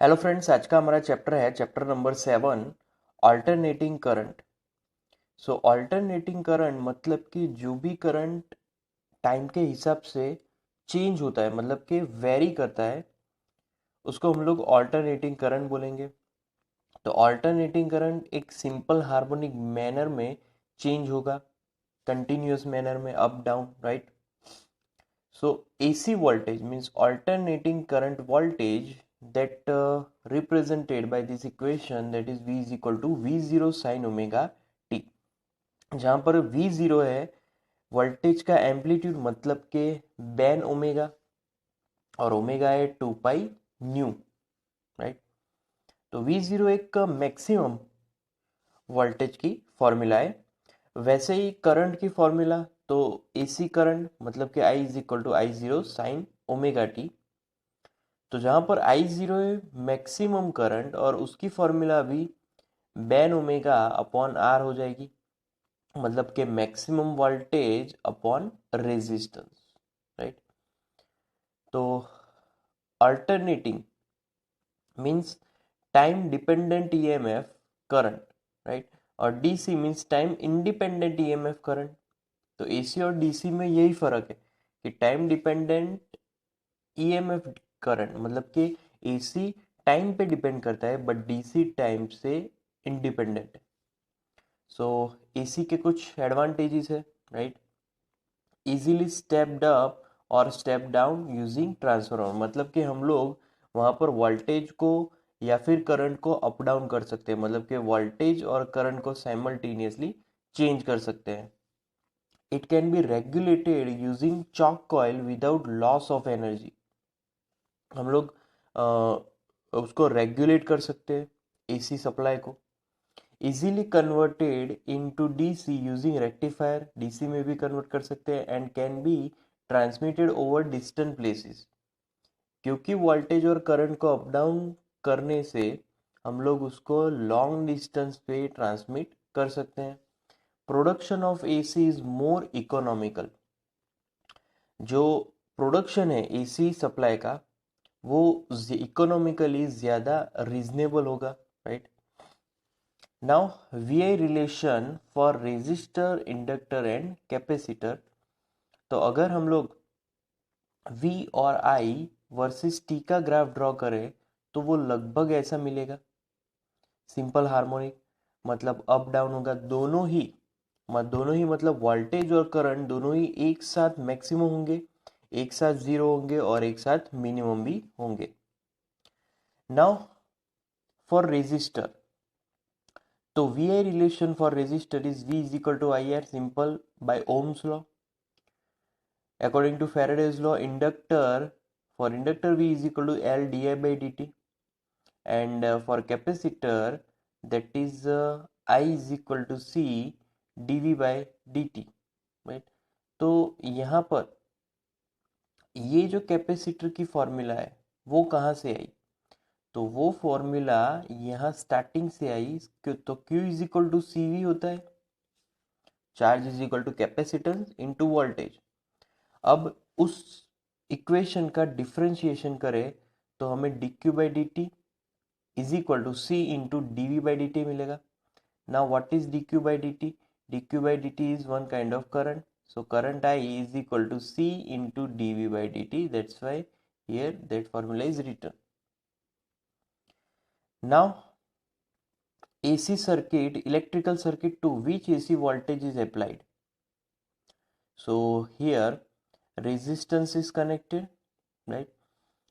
Hello friends, आज का हमारा चैप्टर है चैप्टर नंबर 7, अल्टरनेटिंग करंट। सो अल्टरनेटिंग करंट मतलब कि जो भी करंट टाइम के हिसाब से चेंज होता है, मतलब कि वेरी करता है, उसको हम लोग अल्टरनेटिंग करंट बोलेंगे। तो अल्टरनेटिंग करंट एक सिंपल हार्मोनिक मैनर में चेंज होगा, कंटिन्यूअस मैनर में, up down, right. So AC voltage means alternating current voltage that represented by this equation, that is V is equal to V0 sin omega t। जहाँ पर V0 है voltage का amplitude, मतलब के Ben omega, और omega है 2 pi nu, right. तो V0 एक मैक्सिमम वोल्टेज की फॉर्मूला है। वैसे ही करंट की फॉर्मूला, तो AC करंट मतलब कि I is equal to I0 sine omega T. तो जहां पर I0 है मैक्सिमम करंट, और उसकी फॉर्मूला भी बेन ओमेगा अपॉन आर हो जाएगी, मतलब कि maximum voltage upon resistance, right. तो alternating means time dependent EMF current, right. और DC means time independent EMF current. तो एसी और डीसी में यही फर्क है कि टाइम डिपेंडेंट ईएमएफ करंट मतलब कि एसी टाइम पे डिपेंड करता है, बट डीसी टाइम से इंडिपेंडेंट है। सो एसी के कुछ एडवांटेजेस है, राइट। इजीली स्टेप्ड अप और स्टेप डाउन यूजिंग ट्रांसफार्मर, मतलब कि हम लोग वहां पर वोल्टेज को या फिर करंट को अप डाउन कर सकते हैं, मतलब कि वोल्टेज और करंट को साइमल्टेनियसली चेंज कर सकते हैं। It can be regulated using chalk coil without loss of energy. हम लोग उसको रेगुलेट कर सकते हैं, एसी सप्लाई को। Easily converted into DC using rectifier, DC में भी कन्वर्ट कर सकते हैं। And can be transmitted over distant places, क्योंकि वोल्टेज और करंट को अप डाउन करने से हम लोग उसको लॉन्ग डिस्टेंस पे ट्रांसमिट कर सकते हैं। Production of AC is more economical. जो प्रोडक्शन है एसी सप्लाई का, वो इकोनॉमिकली ज़्यादा रीजनेबल होगा, right. Now VI relation for resistor, inductor and capacitor. तो अगर हम लोग V और I वर्सेस T का ग्राफ ड्रॉ करें, तो वो लगभग ऐसा मिलेगा। सिंपल हार्मोनिक मतलब अप डाउन होगा, दोनों ही मतलब वोल्टेज और करंट दोनों ही एक साथ मैक्सिमम होंगे, एक साथ जीरो होंगे, और एक साथ मिनिमम भी होंगे। नाउ फॉर रेजिस्टर, तो V I relation for resistor is V is equal to I R, simple by Ohm's law. According to Faraday's law, inductor V is equal to L di by dt, and for capacitor, that is I is equal to C dV by dt, right। तो यहाँ पर ये जो capacitor की formula है वो कहाँ से आई, तो वो फॉर्मूला यहाँ स्टार्टिंग से आई। तो Q is equal to C V होता है, charge is equal to capacitance into voltage. अब उस इक्वेशन का डिफरेंशिएशन करें तो हमें dq by D T is equal to C into D V by D T मिलेगा। Now what is dq by D T? dq by D T is one kind of current, so current I is equal to C into dV by dt. That's why here that formula is written. Now AC circuit, electrical circuit, to which AC voltage is applied? So here resistance is connected, right?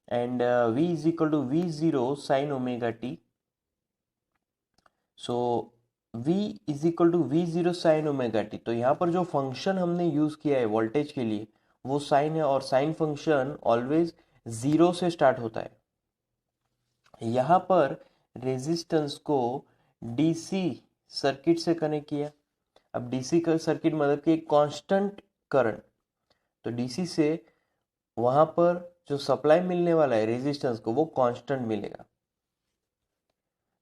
And V is equal to V0 sin omega t. So V is equal to V0 sin omega t। तो यहाँ पर जो function हमने use किया है voltage के लिए वो साइन है, और साइन फंक्शन ऑलवेज जीरो से स्टार्ट होता है। यहाँ पर रेजिस्टेंस को डीसी सर्किट से कनेक्ट किया। अब डीसी का सर्किट मतलब कि कांस्टेंट करंट, तो डीसी से वहां पर जो सप्लाई मिलने वाला है रेजिस्टेंस को वो कांस्टेंट मिलेगा।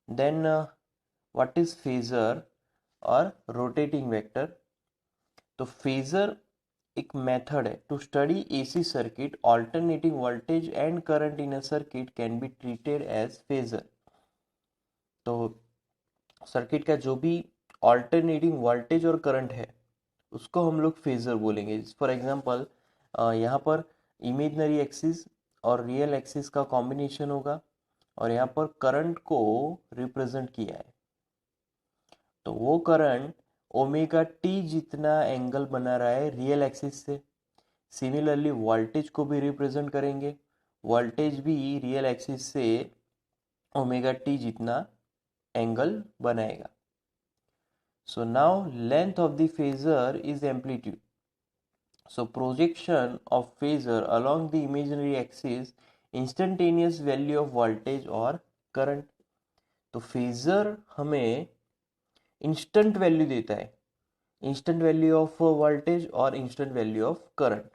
देन व्हाट इज फेजर और रोटेटिंग वेक्टर? तो फेजर एक मेथड है to study AC circuit alternating voltage and current in a circuit can be treated as phasor. तो सर्किट का जो भी ऑल्टरनेटिंग वोल्टेज और करंट है उसको हम लोग फेजर बोलेंगे। फॉर एग्जांपल यहाँ पर इमेजनरी एक्सिस और रियल एक्सिस का कॉम्बिनेशन होगा और यहाँ पर करंट को रिप्रेजेंट किया है, तो वो करंट ओमेगा टी जितना एंगल बना रहा है रियल एक्सिस से। सिमिलरली वोल्टेज को भी रिप्रेजेंट करेंगे, वोल्टेज भी रियल एक्सिस से ओमेगा टी जितना एंगल बनाएगा। So now length of the phasor is amplitude. So projection of phasor along the imaginary axis instantaneous value of voltage और current। तो फेजर हमें इंस्टेंट वैल्यू देता है, इंस्टेंट वैल्यू ऑफ वोल्टेज और instant value of current.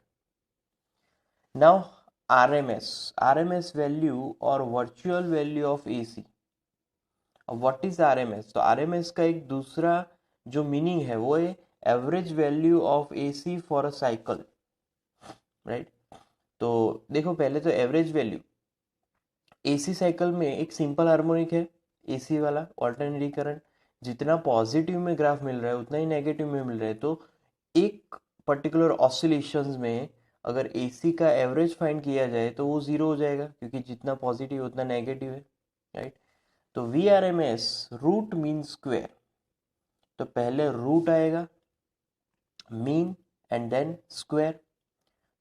Now RMS value और virtual value of AC. अब what is RMS? तो RMS का एक दूसरा जो मीनिंग है वो है average value of AC for a cycle, right. तो देखो पहले तो एवरेज वैल्यू एसी साइकिल में एक सिंपल हार्मोनिक है, एसी वाला ऑल्टरनेटिंग करंट जितना पॉजिटिव में ग्राफ मिल रहा है उतना ही नेगेटिव में मिल रहा है। तो एक पर्टिकुलर ऑसिलेशंस में अगर एसी का एवरेज फाइंड किया जाए तो वो जीरो हो जाएगा क्योंकि जितना पॉजिटिव उतना नेगेटिव है, राइट। तो V R M S root mean square. तो पहले रूट आएगा, मीन एंड देन स्क्वायर।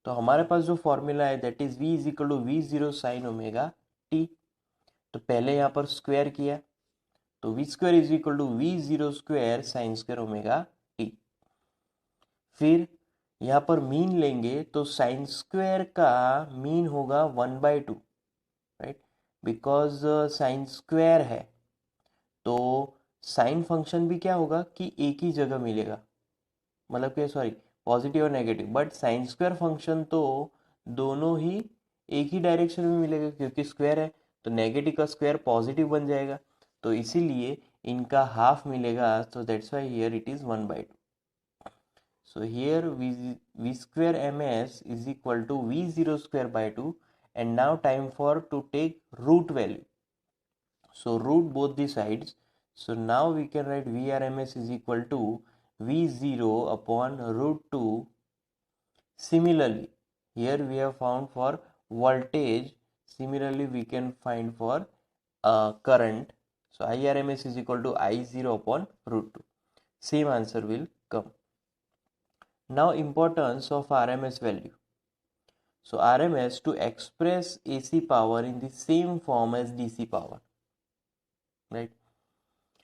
तो हमारे पास जो फॉर्मूला है that is v is equal to V zero sine omega T. तो पहले यहाँ पर स्क्वायर किया तो V square is equal to V zero square sine square omega T. फिर यहाँ पर मीन लेंगे तो साइन स्क्वायर का मीन होगा 1/2, राइट, बिकॉज साइन स्क्वायर है तो साइन फंक्शन भी क्या होगा कि एक ही जगह मिलेगा, मतलब कि सॉरी पॉजिटिव और negative, but sine square function तो दोनों ही एक ही डायरेक्शन में मिलेगा क्योंकि स्क्वायर है। तो नेगेटिव का स्क्वायर पॉजिटिव बन जाएगा, तो इसीलिए इनका हाफ मिलेगा। तो that's why here it is 1/2। So here v square ms is equal to v0 square by 2, and now time for to take root value. So root both the sides. So now we can write vrms is equal to v0 upon root 2. Similarly, here we have found for voltage. Similarly, we can find for current. So irms is equal to I0 upon root 2. Same answer will come. Now importance of RMS value. So RMS to express AC power in the same form as DC power, right?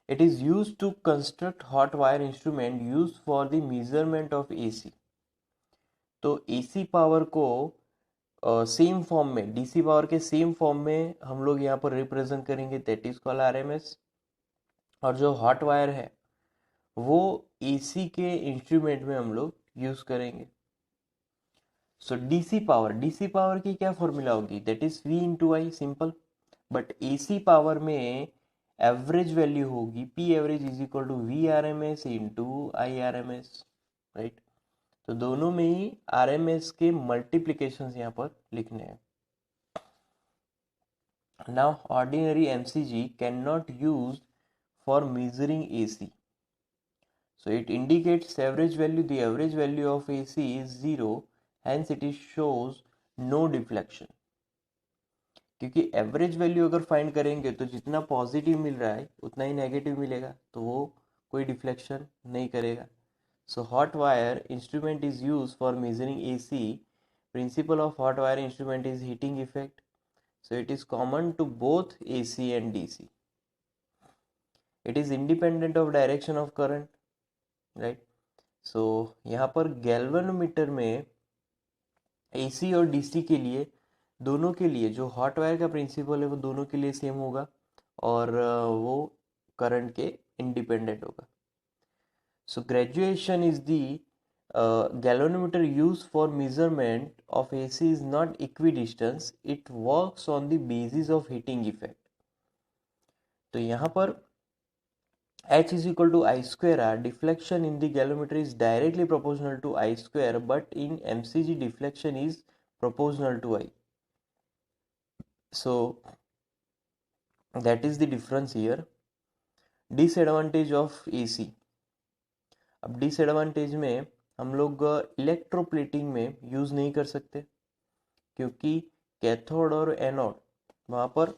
It is used to construct hot wire instrument used for the measurement of AC. तो AC power को same form में, DC power के same form में हम लोग यहाँ पर represent करेंगे, दैट इज कॉल्ड RMS। और जो हॉट वायर है वो AC के इंस्ट्रूमेंट में हम लोग यूज करेंगे। सो डीसी पावर की क्या फॉर्मूला होगी, that is V into I, simple. But AC power में एवरेज वैल्यू होगी P average is equal to V R M S into I R M S, right. तो दोनों में ही RMS के मल्टीप्लीकेशन यहाँ पर लिखने हैं। Now ordinary MCG can not use for measuring AC, so it indicates average value. The average value of AC is 0, hence it is shows no deflection। क्योंकि average value अगर फाइंड करेंगे तो जितना पॉजिटिव मिल रहा है उतना ही नेगेटिव मिलेगा, तो वो कोई डिफ्लेक्शन नहीं करेगा। So hot wire instrument is use for measuring AC। Principle of hot wire instrument is heating effect, so it is common to both AC and DC। it is independent of direction of current, right। so यहाँ पर galvanometer में AC और DC के लिए, दोनों के लिए जो हॉट वायर का प्रिंसिपल है वो दोनों के लिए सेम होगा और वो करंट के इंडिपेंडेंट होगा। So graduation is the galvanometer used for measurement of AC is not equidistance, it works on the basis of heating effect। तो यहाँ पर H is equal to I square R, deflection in the galvanometer is directly proportional to I square, but in MCG deflection is proportional to I. So that is the difference here. Disadvantage of AC. अब disadvantage में हम लोग electroplating में use नहीं कर सकते, क्योंकि cathode और एनोड वहाँ पर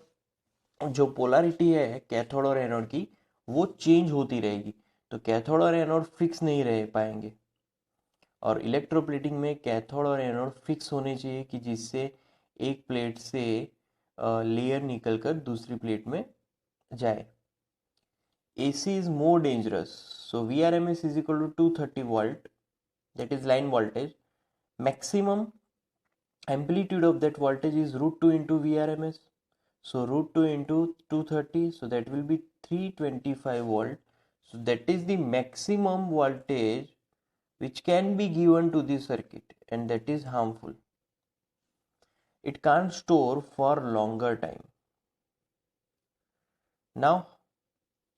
जो पोलैरिटी है कैथोड और एनोड की वो चेंज होती रहेगी, तो कैथोड और एनोड फिक्स नहीं रह पाएंगे। और इलेक्ट्रोप्लेटिंग में कैथोड और एनोड फिक्स होने चाहिए कि जिससे एक प्लेट से लेयर निकलकर दूसरी प्लेट में जाए। AC is more dangerous. So VRMS is equal to 230 volt, that is line voltage. Maximum amplitude of that voltage is root 2 into VRMS. So root 2 into 230, so that will be 325 volt. So that is the maximum voltage which can be given to the circuit, and that is harmful. It can't store for longer time. Now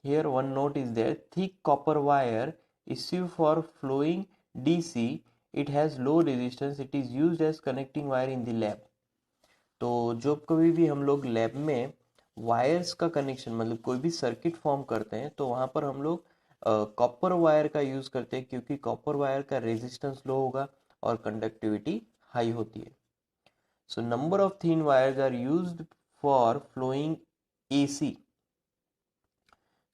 here one note is there, thick copper wire issue for flowing DC, it has low resistance, it is used as connecting wire in the lab. तो जो कभी भी हम लोग lab में wires का connection मतलब कोई भी सर्किट फॉर्म करते हैं तो वहाँ पर हम लोग कॉपर वायर का यूज़ करते हैं, क्योंकि कॉपर वायर का रेजिस्टेंस लो होगा और कंडक्टिविटी हाई होती है। So number of thin wires are used for flowing AC.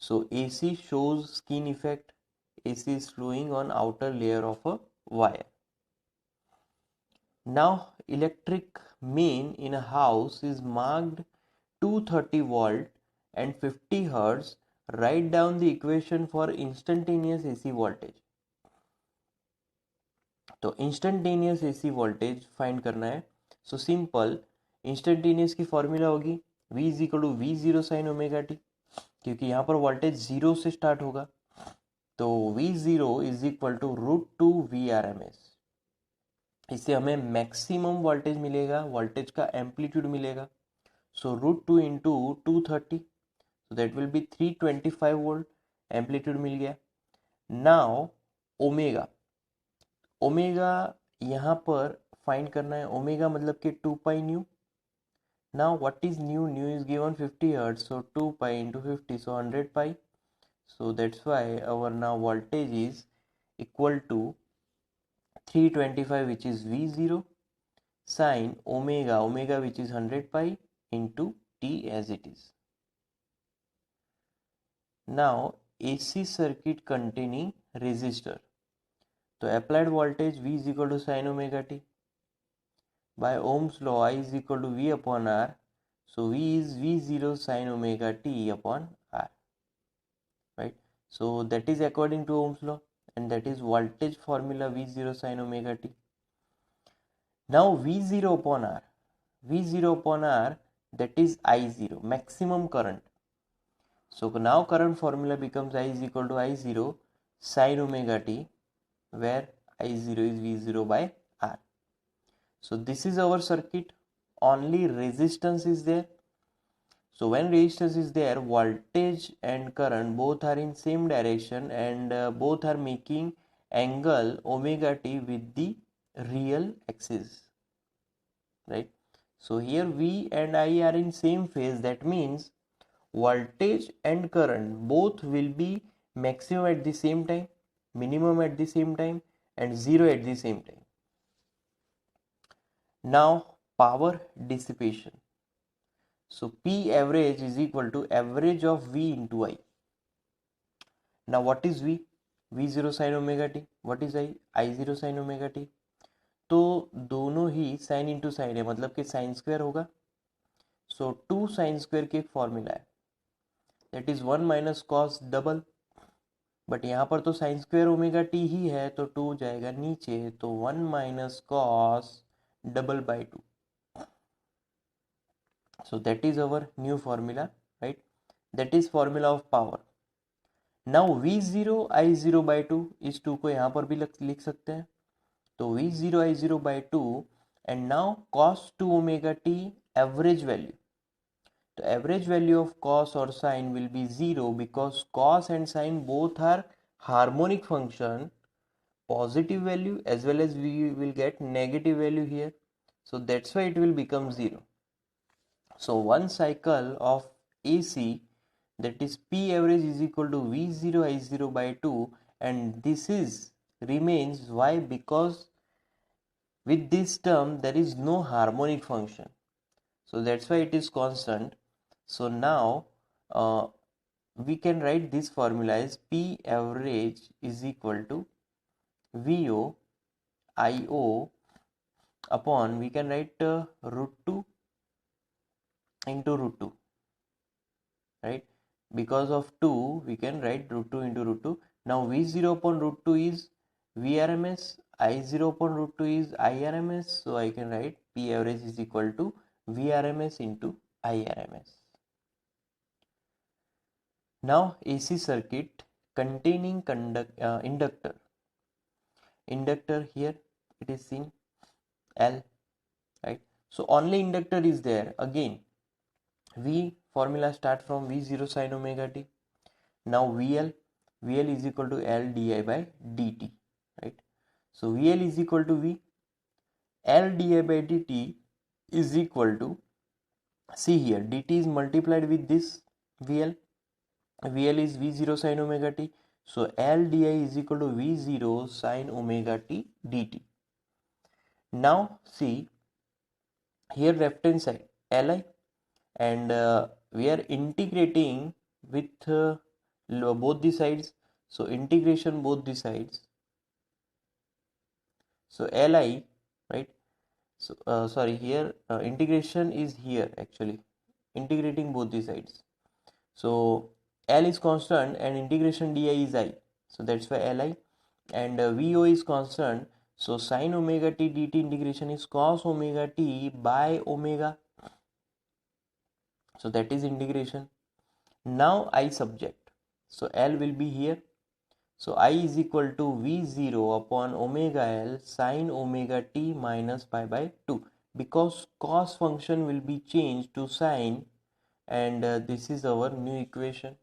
So AC shows skin effect. AC is flowing on outer layer of a wire. Now electric main in a house is marked 230 volt and 50 hertz. Write down the equation for instantaneous AC voltage. तो instantaneous AC voltage find करना है। So simple, instantaneous की formula होगी V is equal to V0 sine omega T, क्योंकि यहाँ पर voltage zero से start होगा, तो V0 is equal to root two VRMS। इससे हमें मैक्सिमम वोल्टेज मिलेगा, वोल्टेज का एम्पलीट्यूड मिलेगा। So root two into 230, so that will be 325 volt, amplitude मिल गया। नाउ ओमेगा, ओमेगा यहाँ पर फाइंड करना है, ओमेगा मतलब कि 2 pi nu. Now what is new, new is given 50 hertz, so 2 pi into 50, so 100 pi. So that's why our now voltage is equal to 325, which is V0 sine omega, omega which is 100 pi into T as it is. Now AC circuit containing resistor. So applied voltage V is equal to sine omega t. By Ohm's law I is equal to V upon R. So V is V0 sine omega t upon R. Right? So that is according to Ohm's law, and that is voltage formula V0 sine omega t. Now V0 upon R, V0 upon R, that is I0, maximum current. So now current formula becomes I is equal to I0 sine omega t, where I0 is V0 by R. So this is our circuit, only resistance is there. So when resistance is there, voltage and current both are in same direction, and both are making angle omega t with the real axis, right? So here V and I are in same phase, that means voltage and current both will be maximum at the same time, minimum at the same time, and zero at the same time. Now power dissipation. So P average is equal to average of V into I. Now what is V? V0 sin omega t. What is I? I0 sin omega t. तो दोनों ही sine into sine है, मतलब कि sine square होगा। सो 2 sine square की एक formula है, that is 1 minus cos double, but यहाँ पर तो साइन स्क्वायर ओमेगा टी ही है, तो 2 जाएगा नीचे, तो 1 minus cos double by 2। So that is our new formula, right? That is formula of power. Now V0 I0 by 2, इस 2 को यहाँ पर भी लिख सकते हैं, तो V0 I0 by 2, and now cos 2 omega t average value. the average value of cos or sine will be 0 because cos and sine both are harmonic function, positive value as well as we will get negative value here. So that's why it will become 0. So one cycle of AC, that is P average, is equal to V0 I0 by 2, and this is remains. Why? Because with this term there is no harmonic function, so that's why it is constant. So now we can write this formula as P average is equal to VO IO upon, we can write root 2 into root 2, right? Because of 2 we can write root 2 into root 2. Now V0 upon root 2 is VRMS, I0 upon root 2 is IRMS, so I can write P average is equal to VRMS into IRMS. Now AC circuit containing inductor. Inductor here it is seen L, right? So only inductor is there. Again, V formula start from V0 sin omega t. Now VL is equal to L di by dt, right? So VL is equal to V, L di by dt is equal to, see here, dt is multiplied with this VL. VL is V0 sin omega t. So L di is equal to V0 sin omega t dt. Now see here left hand side Li, and we are integrating with both the sides. So integration both the sides. So Li, right? So sorry, here integration is here actually, integrating both the sides. So L is constant and integration di is I, so that's why Li, and VO is constant, so sin omega t dt integration is cos omega t by omega, so that is integration. Now I subject, so L will be here, so I is equal to V0 upon omega L sin omega t minus pi by 2, because cos function will be changed to sine, and this is our new equation.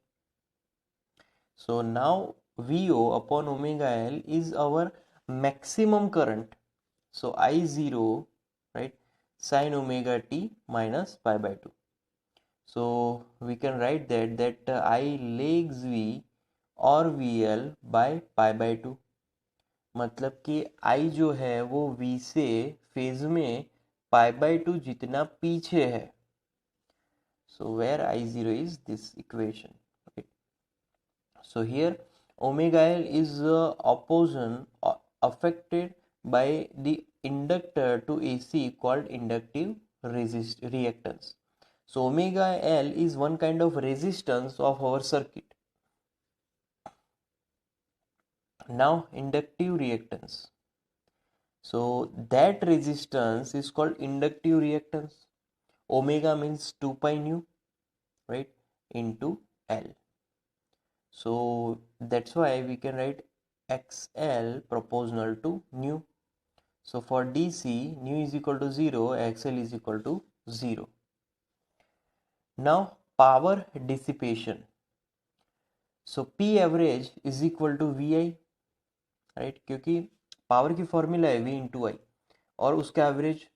So now VO upon omega L is our maximum current. So I0, right, sin omega t minus pi by 2. So we can write that I legs V और VL by pi by 2, मतलब कि I जो है वो V से phase में pi by 2 जितना पीछे है. So where I0 is this equation, right? So here omega L is opposition affected by the inductor to AC called inductive reactance. So omega L is one kind of resistance of our circuit. Now inductive reactance. So that resistance is called inductive reactance. Omega means 2 pi nu, right, into L. So that's why we can write XL proportional to nu. So for DC, nu is equal to 0, XL is equal to 0. Now power dissipation. So P average is equal to VI, right? क्योंकि power की formula है V into आई और उसका average,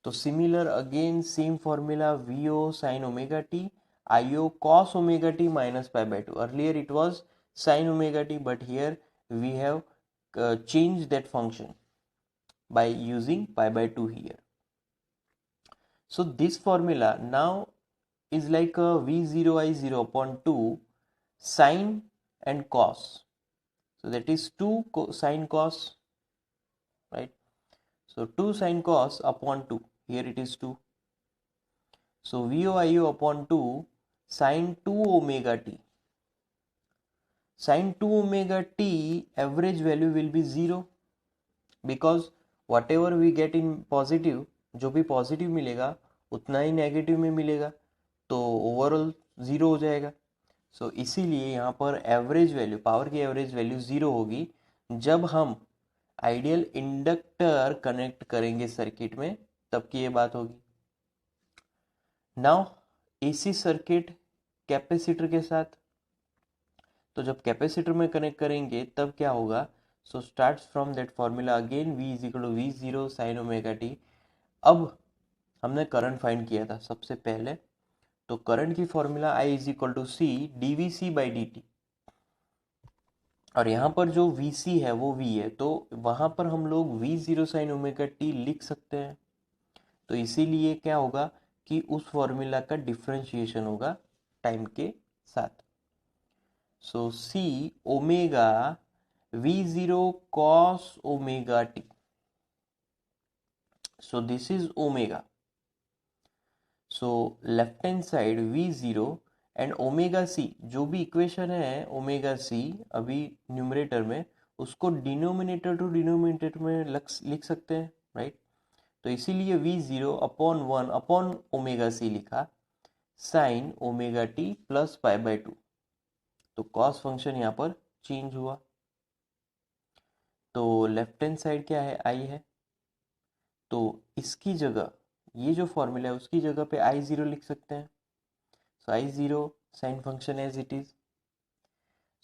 तो similar again same formula VO sin omega t, IO cos omega t minus pi by 2. Earlier it was sin omega t, but here we have changed that function by using pi by 2 here. So this formula now is like a V0 I0 upon 2 sin and cos. So that is 2 sin cos, right? So 2 sin cos upon 2. Here it is 2. So VOIO upon 2 sin 2 omega t. Sin 2 omega t average value will be 0, because whatever we get in positive, जो भी positive मिलेगा उतना ही negative में मिलेगा, तो overall 0 हो जाएगा. सो इसीलिए यहाँ पर एवरेज वैल्यू, पावर की एवरेज वैल्यू 0 होगी जब हम आइडियल इंडक्टर कनेक्ट करेंगे सर्किट में, तब की ये बात होगी. नाउ एसी सर्किट कैपेसिटर के साथ, तो जब कैपेसिटर में कनेक्ट करेंगे तब क्या होगा, so start from that formula again, V is equal to V zero sine omega T. अब हमने करंट फाइंड किया था सबसे पहले, तो करंट की formula I is equal to C D V C by D T, और यहाँ पर जो वी सी है वो V है, तो वहाँ पर हम लोग V zero sine omega T लिख सकते हैं। तो इसीलिए क्या होगा कि उस फॉर्मूला का डिफरेंशिएशन होगा टाइम के साथ। So C omega V zero cos omega T, so this is omega. So left hand side V zero and omega C, जो भी इक्वेशन है ओमेगा सी अभी न्यूमरेटर में, उसको डिनोमिनेटर टू डिनोमिनेटर में लिख सकते हैं, राइट। तो इसीलिए V zero upon one upon omega C लिखा, sine omega T plus pi by two, तो कॉस फंक्शन यहाँ पर चेंज हुआ। तो लेफ्ट हैंड साइड क्या है, आई है, तो इसकी जगह ये जो फॉर्मूला है उसकी जगह पे आई जीरो लिख सकते हैं। So I zero sine function as it is.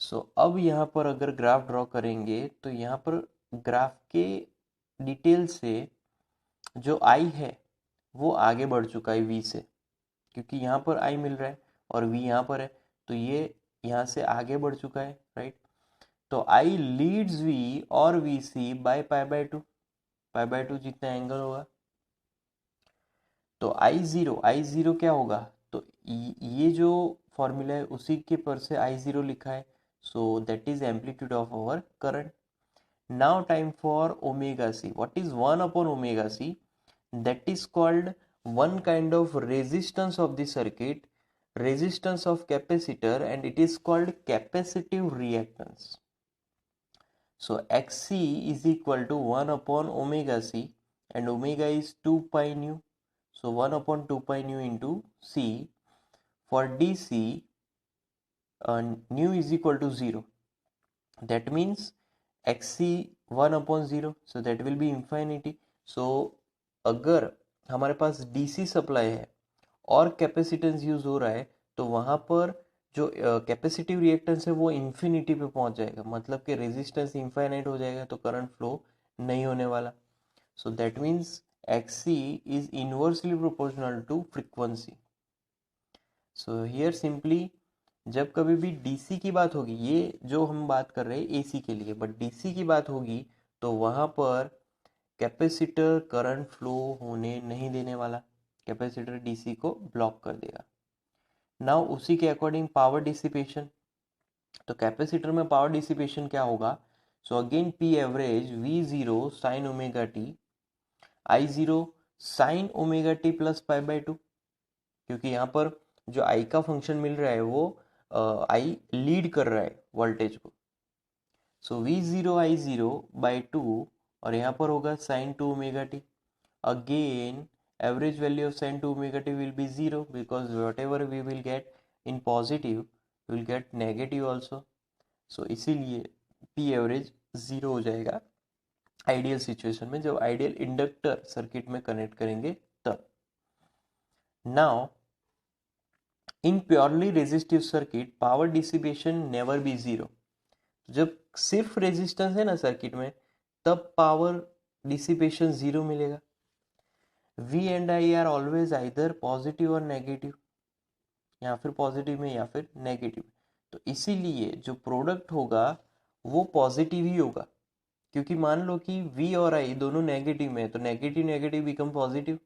So अब यहाँ पर अगर ग्राफ ड्रॉ करेंगे तो यहाँ पर ग्राफ के डिटेल से जो आई है वो आगे बढ़ चुका है वी से, क्योंकि यहाँ पर आई मिल रहा है और वी यहाँ पर है, तो ये यहाँ से आगे बढ़ चुका है, राइट। तो आई लीड्स वी और V C by pi by two जितना एंगल होगा। तो आई जीरो क्या होगा, तो ये जो फॉर्मूला है उसी के पर से आई जीरो लिखा है, so that is amplitude of our current. Now time for omega C, what is one upon omega C, that is called one kind of resistance of the circuit, resistance of capacitor, and it is called capacitive reactance. So xc is equal to 1 upon omega c, and omega is 2 pi nu, so 1 upon 2 pi nu into c. For dc, nu is equal to 0, that means xc 1 upon 0, so that will be infinity. So अगर हमारे पास DC supply है और capacitance use हो रहा है, तो वहां पर जो कैपेसिटिव रिएक्टेंस है वो इन्फिनिटी पे पहुंच जाएगा, मतलब कि रेजिस्टेंस इनफाइनाइट हो जाएगा, तो करंट फ्लो नहीं होने वाला। So that means XC is inversely proportional to frequency. So here simply जब कभी भी डीसी की बात होगी, ये जो हम बात कर रहे हैं एसी के लिए, बट डीसी की बात होगी तो वहां पर कैपेसिटर करंट फ्लो होने नहीं देने वाला, कैपेसिटर डीसी को ब्लॉक कर देगा। नाउ उसी के अकॉर्डिंग पावर डिसिपेशन, तो कैपेसिटर में पावर डिसिपेशन क्या होगा, so again P average we zero sine omega T, I zero sine omega T plus pi by two, क्योंकि यहाँ पर जो आई का फंक्शन मिल रहा है वो आई लीड कर रहा है वोल्टेज को, so V zero I zero by two, और यहाँ पर होगा sine two omega T. Again average value of sine two omega T will be zero, because whatever we will get in positive will get negative also, so इसीलिए P average zero हो जाएगा ideal situation में, जब ideal inductor circuit में connect करेंगे तब। Now in purely resistive circuit power dissipation never be zero, जब सिर्फ रेजिस्टेंस है ना सर्किट में तब पावर डिसिपेशन जीरो मिलेगा। V and I are always either positive और नेगेटिव, या फिर पॉजिटिव में या फिर नेगेटिव, तो इसीलिए जो प्रोडक्ट होगा वो पॉजिटिव ही होगा, क्योंकि मान लो कि V और I दोनों नेगेटिव में है तो नेगेटिव नेगेटिव बिकम पॉजिटिव,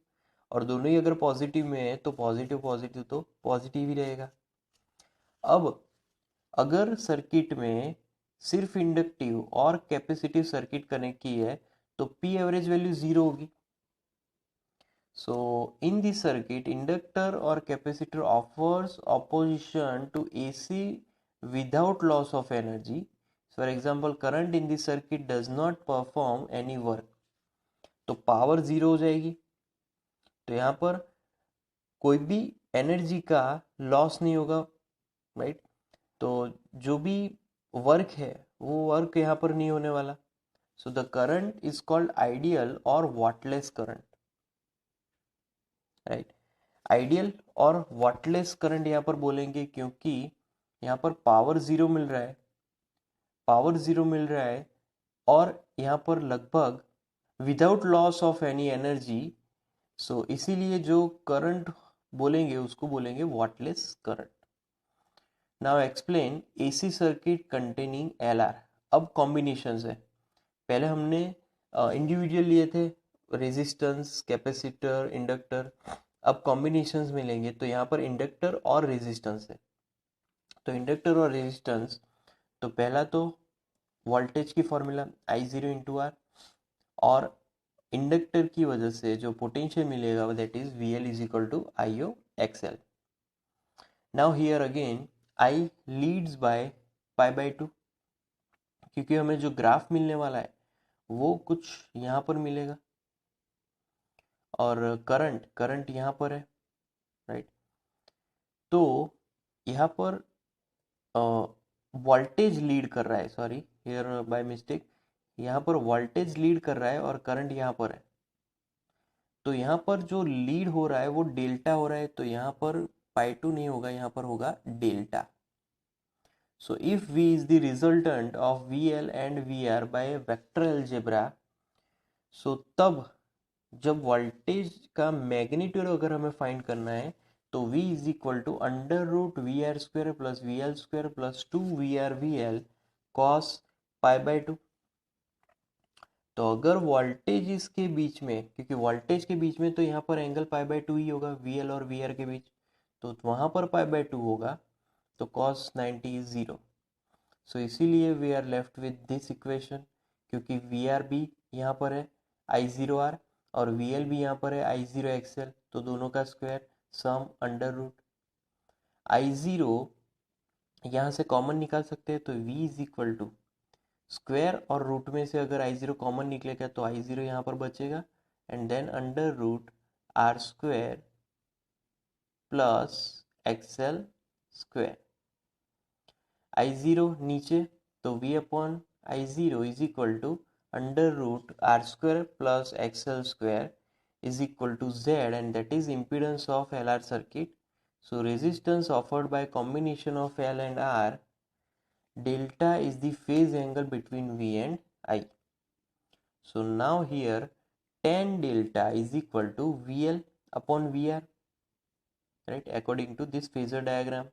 और दोनों ही अगर पॉजिटिव में है तो पॉजिटिव पॉजिटिव तो पॉजिटिव ही रहेगा। अब अगर सर्किट में सिर्फ इंडक्टिव और कैपेसिटिव सर्किट कनेक्ट की है तो पी एवरेज वैल्यू जीरो होगी। So in this circuit inductor और capacitor offers opposition to AC without loss of energy. For example current in this circuit does not perform any work, तो power zero हो जाएगी, तो यहाँ पर कोई भी एनर्जी का लॉस नहीं होगा, राइट। तो जो भी वर्क है वो वर्क यहाँ पर नहीं होने वाला। So the current is called ideal और वाटलेस करंट, राइट। आइडियल और वॉटलेस करंट यहाँ पर बोलेंगे क्योंकि यहाँ पर पावर ज़ीरो मिल रहा है, पावर ज़ीरो मिल रहा है और यहाँ पर लगभग without loss of any energy. So इसीलिए जो करंट बोलेंगे उसको बोलेंगे wattless current. Now explain AC circuit containing LR. अब कॉम्बिनेशंस है, पहले हमने इंडिविजुअल लिए थे, रेजिस्टेंस, कैपेसिटर, इंडक्टर। अब कॉम्बिनेशंस मिलेंगे तो यहाँ पर इंडक्टर और रेजिस्टेंस है। तो इंडक्टर और रेजिस्टेंस, तो पहला तो वोल्टेज की formula I zero into R, और इंडक्टर की वजह से जो पोटेंशियल मिलेगा that is V L is equal to I O X L. Now here again I leads by pi by two, क्योंकि हमें जो ग्राफ मिलने वाला है वो कुछ यहाँ पर मिलेगा, और करंट करंट यहाँ पर है, राइट। तो यहाँ पर वोल्टेज लीड कर रहा है, सॉरी हियर बाय मिस्टेक, यहाँ पर वोल्टेज लीड कर रहा है और करंट यहाँ पर है। तो यहाँ पर जो लीड हो रहा है वो डेल्टा हो रहा है, तो यहाँ पर पाई टू नहीं होगा, यहाँ पर होगा delta. So if V is the resultant of VL and VR by vector algebra, सो तब जब वोल्टेज का मैग्नीट्यूड अगर हमें फाइंड करना है तो V is equal to under root V R square plus V L square plus two V R V L cos pi by two. तो अगर वोल्टेज इसके बीच में, क्योंकि वोल्टेज के बीच में तो यहाँ पर एंगल पाई बाय टू ही होगा वी एल और वी आर के बीच, तो वहाँ पर पाई बाय टू होगा, तो कॉस 90 इज ज़ीरो। सो इसीलिए we are left with this equation, क्योंकि वी आर भी यहाँ पर है आई जीरो आर और वी एल भी यहाँ पर है आई जीरो एक्सएल, तो दोनों का square sum under root I zero यहाँ से कॉमन निकाल सकते हैं, तो v is equal to square और रूट में से अगर आई जीरो कॉमन निकलेगा तो आई जीरो यहाँ पर बचेगा, and then under root R square plus XL square. I zero नीचे, तो v upon I zero is equal to under root R square plus XL square is equal to Z, and that is impedance of LR circuit. So resistance offered by combination of L and R, delta is the phase angle between V and I. So now here tan delta is equal to VL upon VR, right, according to this phasor diagram.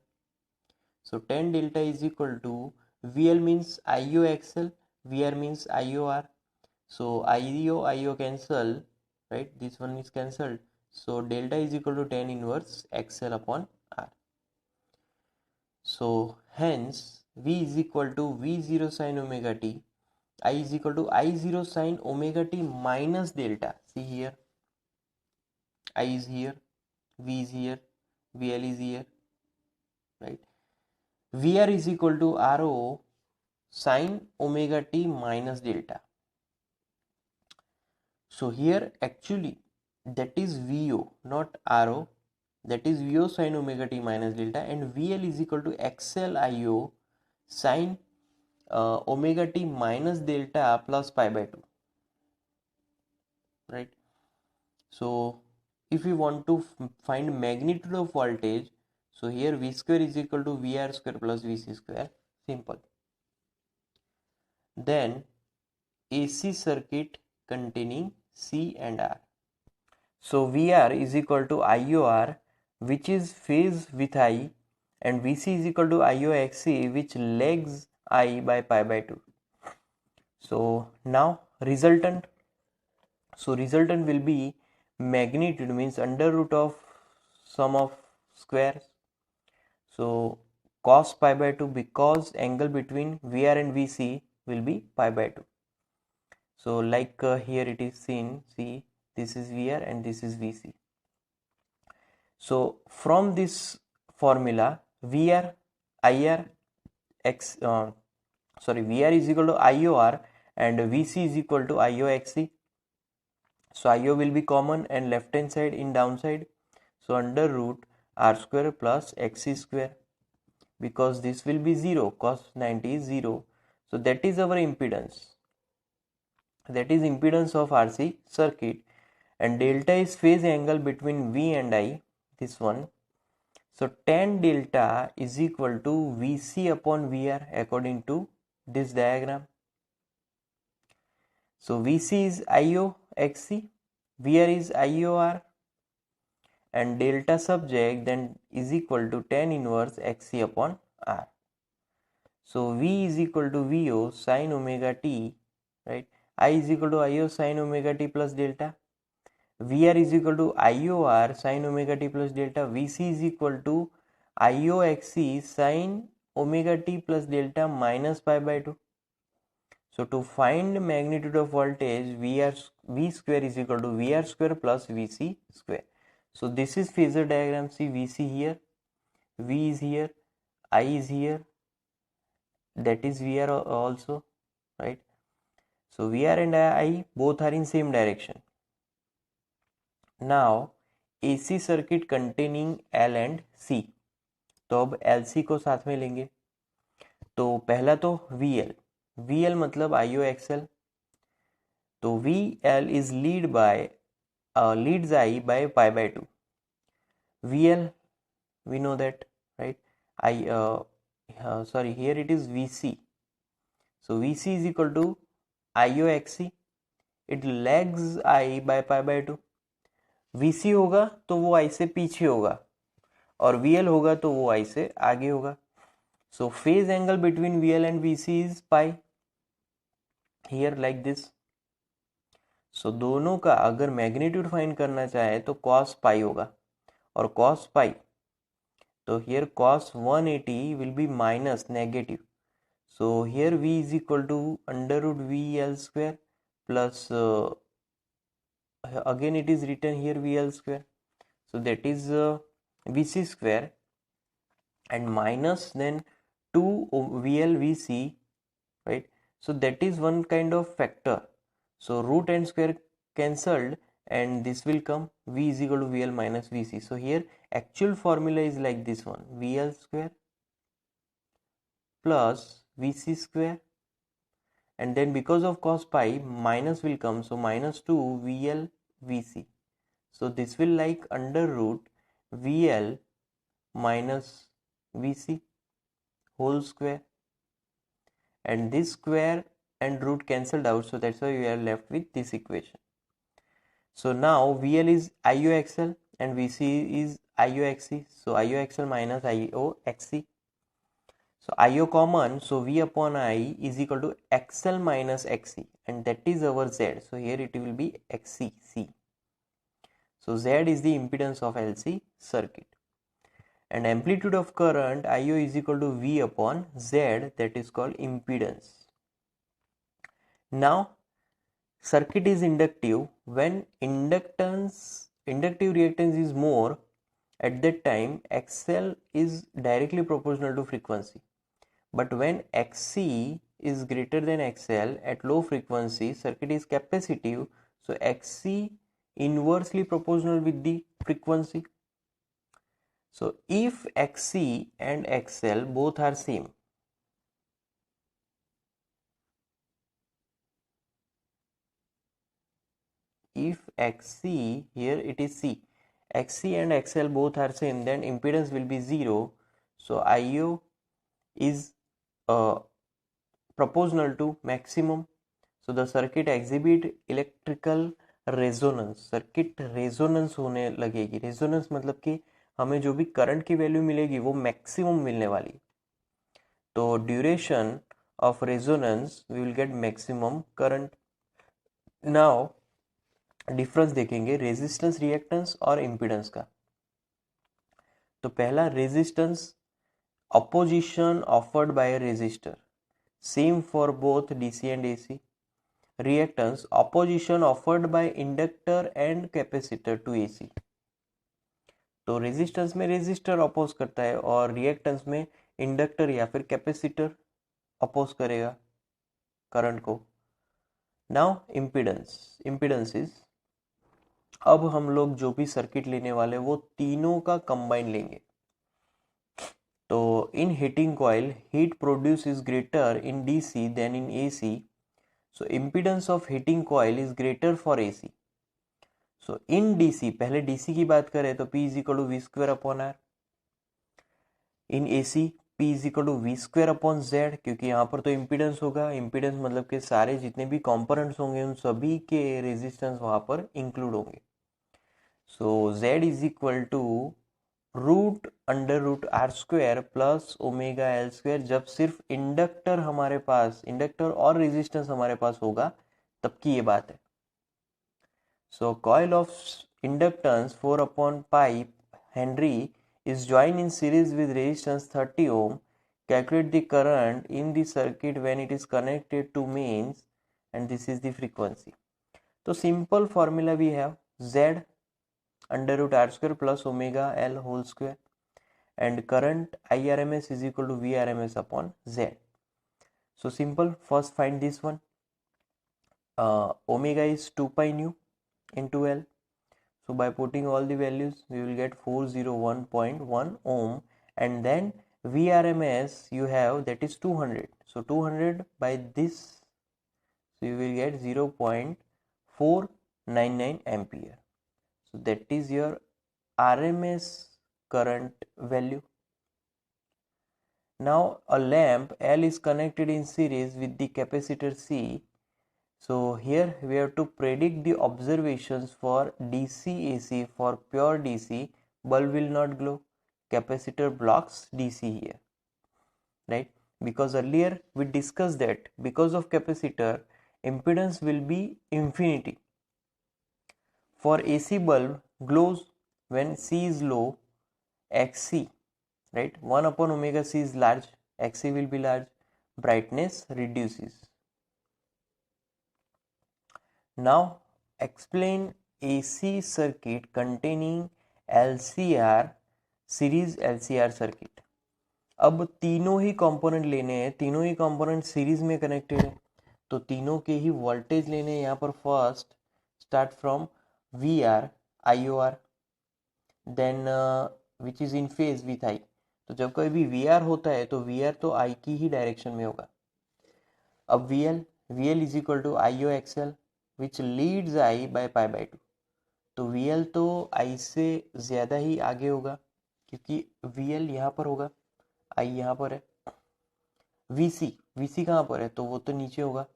So tan delta is equal to VL means IOXL, VR means IOR. So IO cancel, right, this one is cancelled, so delta is equal to tan inverse XL upon R. So hence V is equal to V0 sin omega t, I is equal to I0 sin omega t minus delta. See here, I is here, V is here, VL is here, right. VR is equal to RO sin omega t minus delta. So here actually that is VO, not RO, that is VO sin omega t minus delta, and VL is equal to XL IO sin omega t minus delta plus pi by 2, right. So if we want to find magnitude of voltage, so here V square is equal to VR square plus VC square, simple. Then AC circuit containing C and R. So VR is equal to IOR, which is phase with I, and VC is equal to IOXC, which lags I by pi by 2. So now resultant. So resultant will be magnitude, means under root of sum of squares. So cos pi by 2, because angle between VR and VC will be pi by 2. So like here it is seen, see, this is VR and this is VC. So from this formula, VR, IR, VR is equal to IOR and VC is equal to IOXC. So IO will be common and left hand side in downside. So under root R square plus XC square, because this will be 0, cos 90 is 0. So that is our impedance. That is impedance of RC circuit, and delta is phase angle between V and I. this one. So tan delta is equal to Vc upon Vr according to this diagram. So Vc is IOXC, Vr is IOR, and delta subject then is equal to tan inverse Xc upon R. So V is equal to Vo sin omega t, right? I is equal to Io sin omega t plus delta. Vr is equal to IOR sin omega t plus delta. Vc is equal to IOXC sin omega t plus delta minus pi by 2. So to find magnitude of voltage, V square is equal to Vr square plus Vc square. So this is phasor diagram. See, Vc here, V is here, I is here, that is Vr also, right? So Vr and I both are in same direction. Now AC circuit containing L and C. तो अब LC को साथ में लेंगे. तो पहला तो VL मतलब IOXL. तो VL is leads I by pi by 2. VL, we know that, right? Here it is VC. So VC is equal to IOXC. It lags I by pi by 2. VC होगा तो वो I से पीछे होगा और VL होगा तो वो I से आगे होगा. So phase angle between VL and VC is pi. Here like this. So दोनों का अगर मैग्नीट्यूड फाइंड करना चाहे तो cos pi होगा और cos pi, तो here cos 180 will be minus negative. So here V is equal to under root VL square plus again it is written here VL square. So that is VC square and minus then 2 VL VC, right? So that is one kind of factor. So root and square cancelled and this will come V is equal to VL minus VC. So here actual formula is like this one, VL square plus VC square, and then because of cos pi minus will come, so minus 2 VL VC. So this will like under root VL minus VC whole square, and this square and root cancelled out, so that's why we are left with this equation. So now VL is IOXL and VC is IOXC, so IOXL minus IOXC. So IO common, so V upon I is equal to XL minus XC, and that is our Z. So here it will be XC. So Z is the impedance of LC circuit. And amplitude of current IO is equal to V upon Z, that is called impedance. Now circuit is inductive. When inductive reactance is more, at that time XL is directly proportional to frequency. But when XC is greater than XL at low frequency, circuit is capacitive, so XC inversely proportional with the frequency. So if XC and XL both are same, if XC, here it is C, XC and XL both are same, then impedance will be 0. So IO is proportional to maximum. So the circuit exhibit electrical resonance. Circuit resonance होने लगेगी. Resonance मतलब कि हमें जो भी current की value मिलेगी वो मैक्सिमम मिलने वाली. तो duration of resonance we will get maximum current. Now difference देखेंगे रेजिस्टेंस, रिएक्टेंस और इम्पीडेंस का. तो पहला resistance, opposition offered by a resistor, same for both DC and AC. Reactance, opposition offered by inductor and capacitor to AC. तो resistance में resistor oppose करता है और रिएक्टेंस में इंडक्टर या फिर कैपेसिटर अपोज करेगा करंट को. नाउ इम्पीडेंस इज, अब हम लोग जो भी सर्किट लेने वाले वो तीनों का कंबाइन लेंगे. तो in heating coil, heat produced is greater in DC than in AC. So impedance of heating coil is greater for AC. So in DC, पहले डीसी की बात करें तो P is equal to V square upon R. In AC P is equal to V square upon Z, क्योंकि यहाँ पर तो impedance होगा, इम्पीडेंस मतलब कि सारे जितने भी कंपोनेंट्स होंगे उन सभी के रेजिस्टेंस वहाँ पर इंक्लूड होंगे। So Z is equal to root under root R square plus omega L square, जब सिर्फ इंडक्टर हमारे पास, इंडक्टर और रेजिस्टेंस हमारे पास होगा तब की ये बात है। So coil of inductance 4 upon pi Henry is joined in series with resistance 30 ohm. Calculate the current in the circuit when it is connected to mains, and this is the frequency. तो simple formula we have Z under root R square plus omega L whole square, and current IRMS is equal to VRMS upon Z. So simple, first find this one. Omega is 2 pi nu into L. So by putting all the values, we will get 401.1 ohm, and then VRMS you have, that is 200. So 200 by this, so you will get 0.499 ampere. So that is your RMS current value. Now a lamp L is connected in series with the capacitor C. So here we have to predict the observations for DC AC. For pure DC, bulb will not glow, capacitor blocks DC here, right? Because earlier we discussed that because of capacitor, impedance will be infinity. For AC bulb glows when C is low, XC, right? 1 upon omega C is large, XC will be large, brightness reduces. Now explain AC circuit containing LCR, series LCR circuit. अब तीनों ही component लेने हैं, तीनों ही component series में connected है, तो तीनों के ही वोल्टेज लेने हैं। यहाँ पर first start from VR IOR, then which is in phase with I। तो जब कोई भी VR होता है तो VR तो I की ही डायरेक्शन में होगा। अब VL is equal to IO XL which leads I by pi by 2। तो VL तो I से ज़्यादा ही आगे होगा, क्योंकि VL यहाँ पर होगा, I यहाँ पर है। VC कहाँ पर है, तो वो तो नीचे होगा,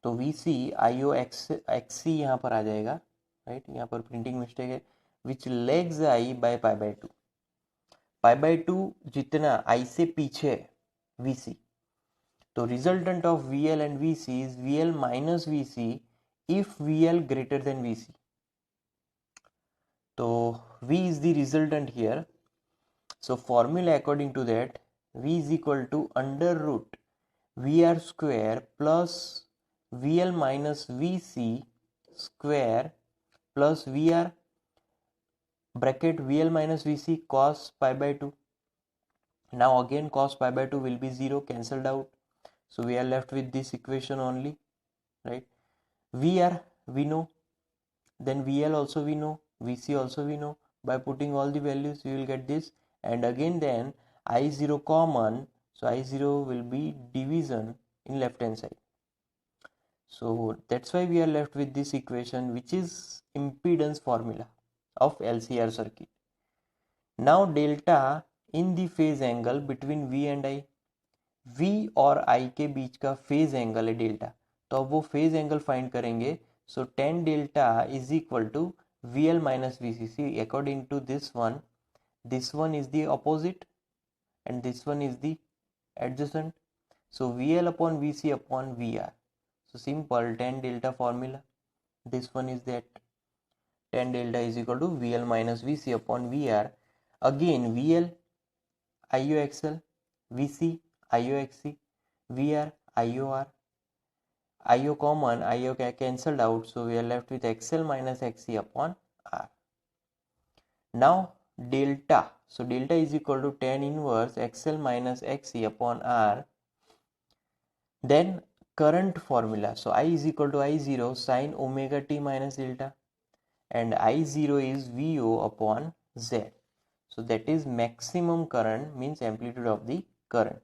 तो VC IO XC यहाँ पर आ जाएगा, राइट? यहाँ पर प्रिंटिंग मिस्टेक है। Which lags I by pi by 2, pi by 2 जितना I से पीछे है VC, तो resultant of VL and VC is VL minus VC if VL greater than VC. तो V is the resultant here. So formula according to that, V is equal to under root VR square plus VL minus VC square plus VR bracket VL minus VC cos pi by 2. Now again cos pi by 2 will be 0, cancelled out. So we are left with this equation only, right? VR we know, then VL also we know, VC also we know. By putting all the values we will get this, and again then I0 common, so I0 will be division in left hand side. So that's why we are left with this equation, which is impedance formula of LCR circuit. Now delta in the phase angle between V and I, V और I के बीच का phase angle है delta, तो अब वो phase angle find करेंगे। So tan delta is equal to VL minus VCC according to this one is the opposite and this one is the adjacent, so VL upon VC upon VR. So simple, tan delta formula, this one is that tan delta is equal to VL minus VC upon VR. Again VL IOXL, VC IOXC, VR IOR, IO common, IO cancelled out, so we are left with XL minus XC upon R. Now delta, so delta is equal to tan inverse XL minus XC upon R. Then current formula, so I is equal to I0 sin omega t minus delta, and I0 is VO upon Z. So that is maximum current, means amplitude of the current.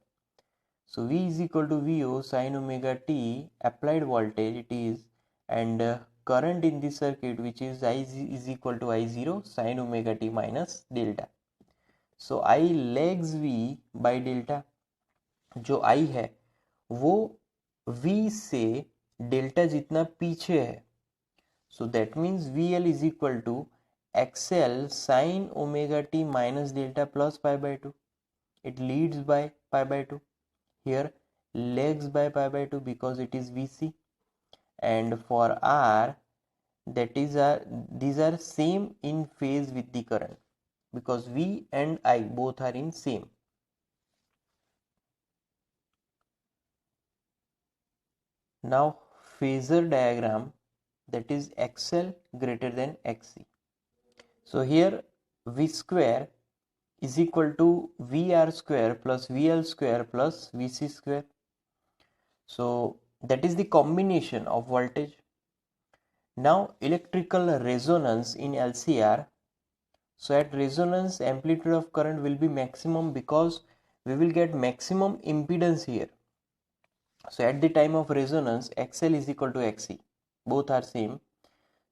So V is equal to VO sin omega t applied voltage it is, and current in this circuit, which is I is equal to I0 sin omega t minus delta. So I lags V by delta. जो I है वो V से delta जितना पीछे है. So that means VL is equal to XL sin omega t minus delta plus pi by 2. It leads by pi by 2. Here lags by pi by 2 because it is VC. And for R, that is these are same in phase with the current because V and I both are in same. Now phasor diagram, that is XL greater than XC. So here V square is equal to VR square plus VL square plus VC square. So that is the combination of voltage. Now electrical resonance in LCR. So at resonance, amplitude of current will be maximum because we will get maximum impedance here. So at the time of resonance, XL is equal to XC. Both are same.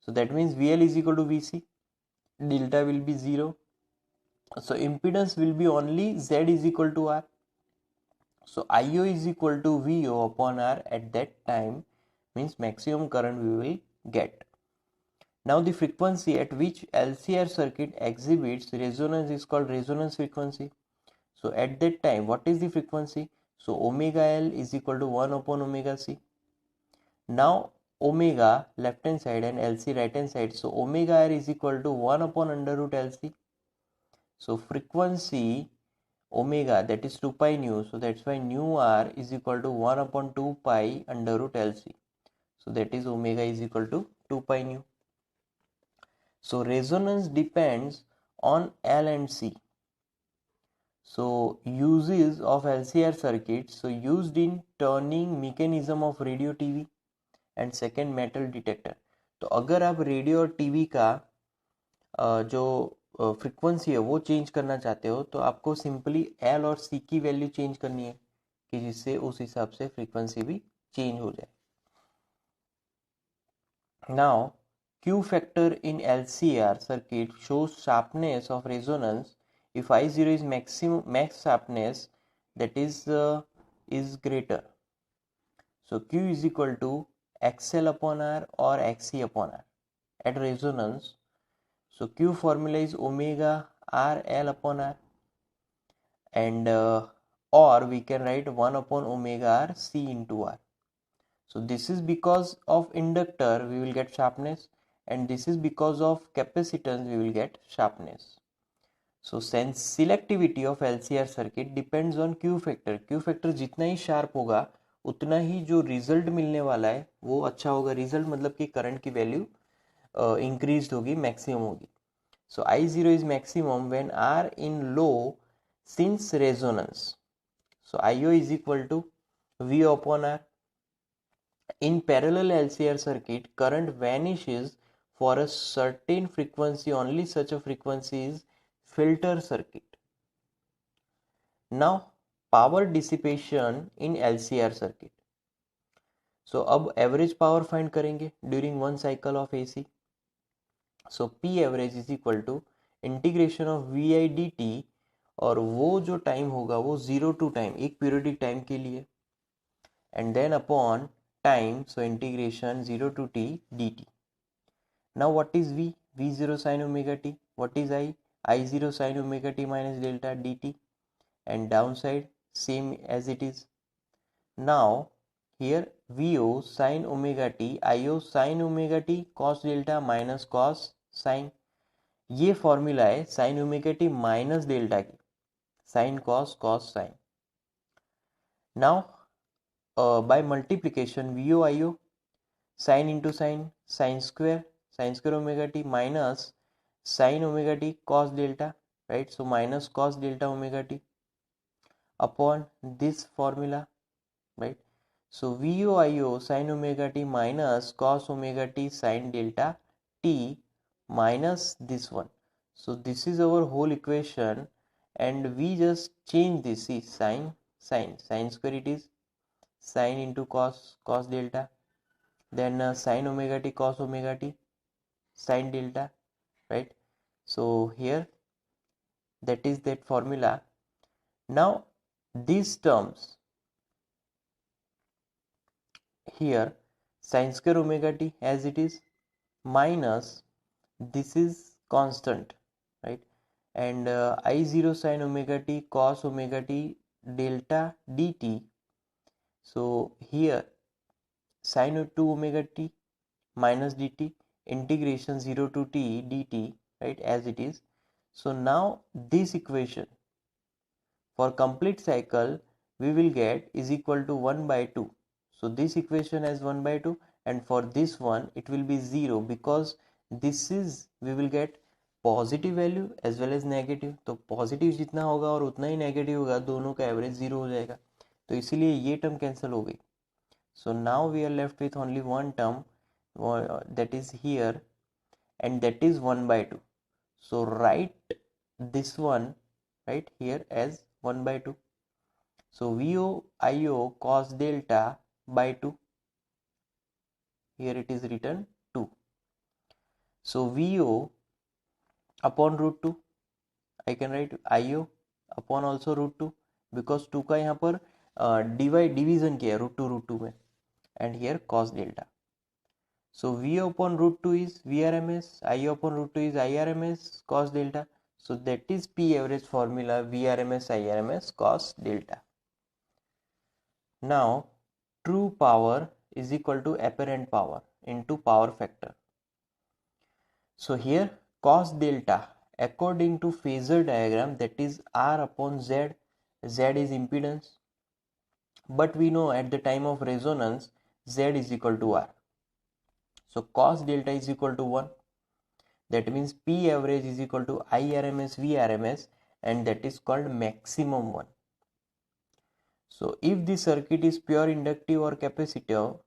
So that means VL is equal to VC. Delta will be 0. So impedance will be only Z is equal to R. So IO is equal to VO upon R at that time, means maximum current we will get. Now the frequency at which LCR circuit exhibits resonance is called resonance frequency. So at that time, what is the frequency? So omega L is equal to 1 upon omega C. Now omega left hand side and LC right hand side. So omega R is equal to 1 upon under root LC. So frequency omega, that is 2 pi nu. So that's why nu R is equal to 1 upon 2 pi under root LC. So that is omega is equal to 2 pi nu. So resonance depends on L and C. So uses of LCR circuits, so used in turning mechanism of radio TV and second metal detector. तो अगर आप radio और TV का जो frequency है वो change करना चाहते हो तो आपको सिंपली एल और सी की वैल्यू चेंज करनी है कि जिससे उस हिसाब से फ्रीक्वेंसी भी चेंज हो जाए. Now Q factor in LCR circuit shows sharpness of resonance if I0 is max sharpness, that is greater. So Q is equal to XL upon R or XC upon R at resonance. So Q formula is omega R L upon R, and or we can write 1 upon omega R C into R. So this is because of inductor we will get sharpness, and this is because of capacitance we will get sharpness. So since selectivity of LCR circuit depends on Q factor. Q factor जितना ही sharp होगा उतना ही जो result मिलने वाला है वो अच्छा होगा. Result मतलब कि current की value increased होगी, maximum होगी. So I0 is maximum when R in low since resonance. So IO is equal to V upon R. In parallel LCR circuit, current vanishes for a certain frequency. Only such a frequency is filter circuit. Now power dissipation in LCR circuit. So अब average power find करेंगे during one cycle of AC. So P average is equal to integration of VI dt, और वो जो time होगा वो 0 to time एक periodic time के लिए, and then upon time, so integration 0 to t dt. Now what is V? V0 sin omega t. What is I? I0 sin omega t minus delta dt, and downside same as it is. Now here VO sin omega t, IO sin omega t cos delta minus cos sin. ये formula है sin omega t minus delta की, sin cos cos sin. Now by multiplication VO IO sin into sin, sin square omega t minus sin omega t cos delta, right? So minus cos delta omega t upon this formula, right? So VO IO sin omega t minus cos omega t sin delta t minus this one. So this is our whole equation, and we just change this. See, sin square, it is sin into cos delta, then sin omega t cos omega t sin delta, right? So here that is that formula. Now these terms here, sin square omega t as it is minus this is constant, right? And I0 sin omega t cos omega t delta dt. So here sin 2 omega t minus dt integration 0 to t dt, right, as it is. So now this equation for complete cycle we will get is equal to 1 by 2. So this equation has 1 by 2, and for this one it will be 0 because this is we will get positive value as well as negative. तो positive जितना होगा और उतना ही negative होगा, दोनों का average zero हो जाएगा. तो इसीलिए ये टर्म कैंसिल हो गई. So now we are left with only one term that is here, and that is 1 by 2. So write this one right here as 1 by 2. So VO IO cos delta by 2, here it is written 2. So VO upon root 2, I can write IO upon also root 2 because 2 का यहाँ पर division किया है root two में, and here cos delta. So VO upon root 2 is VRMS, IO upon root 2 is IRMS cos delta. So that is P average formula VRMS IRMS cos delta. Now true power is equal to apparent power into power factor. So here cos delta according to phasor diagram, that is R upon Z. Z is impedance, but we know at the time of resonance Z is equal to R. So cos delta is equal to 1. That means P average is equal to IRMS VRMS, and that is called maximum one. So if the circuit is pure inductive or capacitive,